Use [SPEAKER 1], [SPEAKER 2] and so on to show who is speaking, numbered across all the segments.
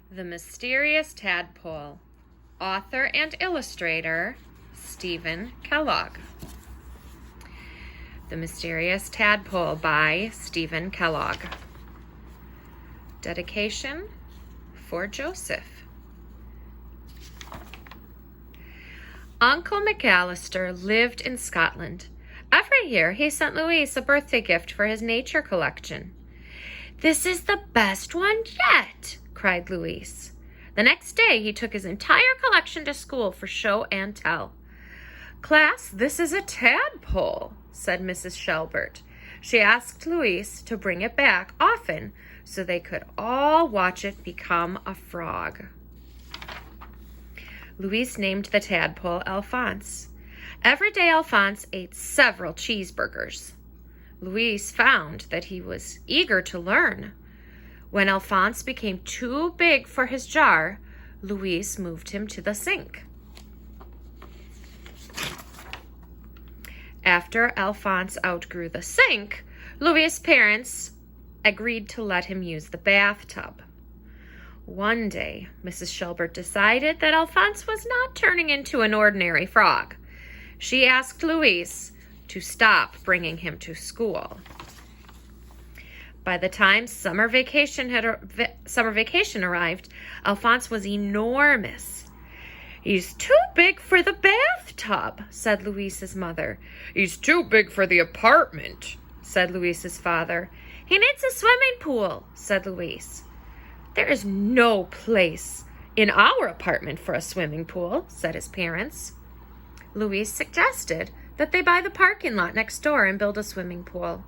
[SPEAKER 1] The Mysterious Tadpole. Author and illustrator, Steven Kellogg. The Mysterious Tadpole by Steven Kellogg. Dedication for Joseph. Uncle McAllister lived in Scotland. Every year he sent Louise a birthday gift for his nature collection. "This is the best one yet," cried Louise. The next day he took his entire collection to school for show and tell. "Class, this is a tadpole," said Mrs. Shelbert. She asked Louise to bring it back often so they could all watch it become a frog. Louise named the tadpole Alphonse. Every day Alphonse ate several cheeseburgers. Louise found that he was eager to learn. When Alphonse became too big for his jar, Louise moved him to the sink. After Alphonse outgrew the sink, Louise's parents agreed to let him use the bathtub. One day, Mrs. Shelbert decided that Alphonse was not turning into an ordinary frog. She asked Louise to stop bringing him to school. By the time summer vacation arrived, Alphonse was enormous. "He's too big for the bathtub," said Louise's mother. "He's too big for the apartment," said Louise's father. "He needs a swimming pool," said Louise. "There is no place in our apartment for a swimming pool," said his parents. Louise suggested that they buy the parking lot next door and build a swimming pool.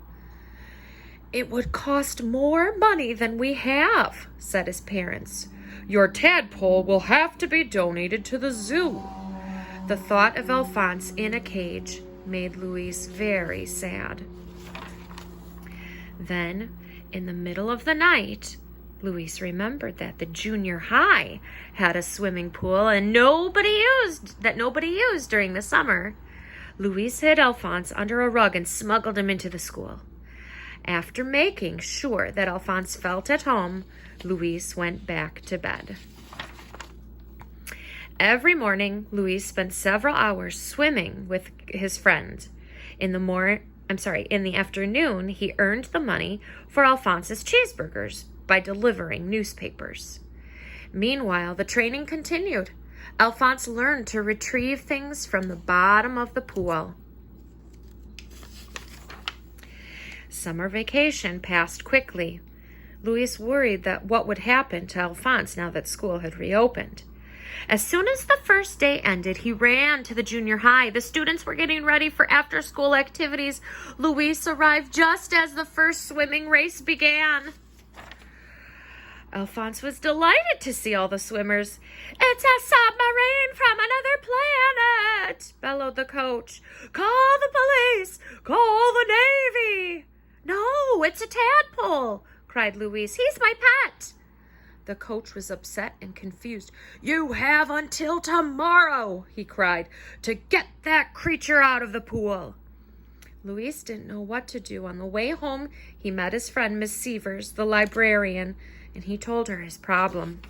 [SPEAKER 1] "It would cost more money than we have," said his parents. "Your tadpole will have to be donated to the zoo." The thought of Alphonse in a cage made Louise very sad. Then, in the middle of the night, Louise remembered that the junior high had a swimming pool and nobody used during the summer. Louise hid Alphonse under a rug and smuggled him into the school. After making sure that Alphonse felt at home, Louise went back to bed. Every morning, Louise spent several hours swimming with his friend. In the afternoon, he earned the money for Alphonse's cheeseburgers by delivering newspapers. Meanwhile, the training continued. Alphonse learned to retrieve things from the bottom of the pool. Summer vacation passed quickly. Louise worried that what would happen to Alphonse now that school had reopened. As soon as the first day ended, he ran to the junior high. The students were getting ready for after-school activities. Louise arrived just as the first swimming race began. Alphonse was delighted to see all the swimmers. "It's a submarine from another planet," bellowed the coach. "Call the police! Call the Navy!" "No, it's a tadpole," cried Louise. "He's my pet." The coach was upset and confused. "You have until tomorrow," he cried, "to get that creature out of the pool." Louise didn't know what to do. On the way home, he met his friend, Miss Severs, the librarian, and he told her his problem.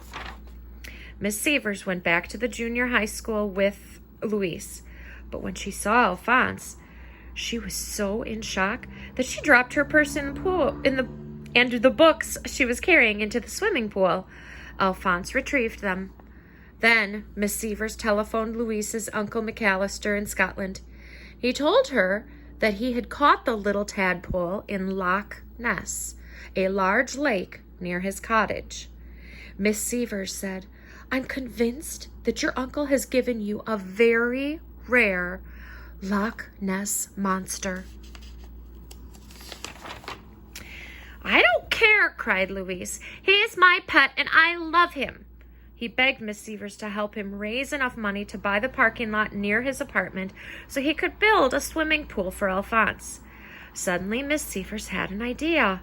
[SPEAKER 1] Miss Severs went back to the junior high school with Louise, but when she saw Alphonse, she was so in shock that she dropped her purse and the books she was carrying into the swimming pool. Alphonse retrieved them. Then Miss Severs telephoned Louise's Uncle McAllister in Scotland. He told her that he had caught the little tadpole in Loch Ness, a large lake near his cottage. Miss Severs said, "I'm convinced that your uncle has given you a very rare Loch Ness monster." "I don't care," cried Louise. "He is my pet and I love him." He begged Miss Severs to help him raise enough money to buy the parking lot near his apartment so he could build a swimming pool for Alphonse. Suddenly, Miss Severs had an idea.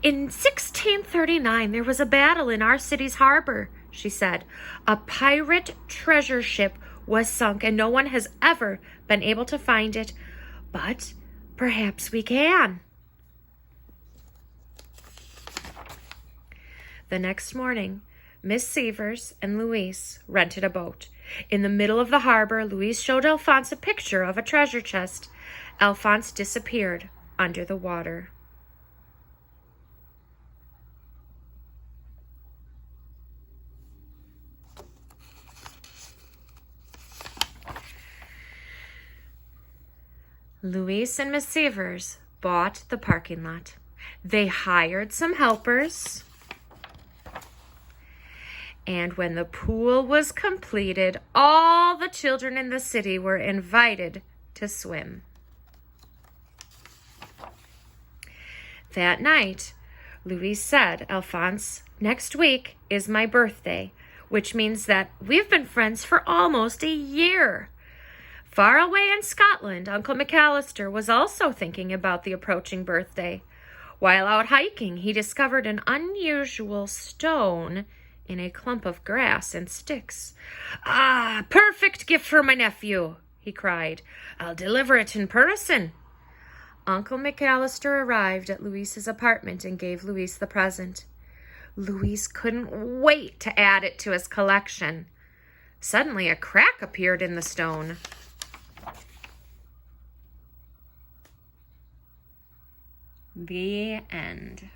[SPEAKER 1] "In 1639, there was a battle in our city's harbor," she said. "A pirate treasure ship was sunk and no one has ever been able to find it. But perhaps we can." The next morning, Miss Severs and Louise rented a boat. In the middle of the harbor, Louise showed Alphonse a picture of a treasure chest. Alphonse disappeared under the water. Louise and Miss Severs bought the parking lot. They hired some helpers. And when the pool was completed, all the children in the city were invited to swim. That night, Louise said, Alphonse, next week is my birthday, which means that we've been friends for almost a year. Far away in Scotland, Uncle McAllister was also thinking about the approaching birthday. While out hiking, he discovered an unusual stone in a clump of grass and sticks. "Ah, perfect gift for my nephew," he cried. "I'll deliver it in person." Uncle McAllister arrived at Louise's apartment and gave Louise the present. Louise couldn't wait to add it to his collection. Suddenly, a crack appeared in the stone. The end.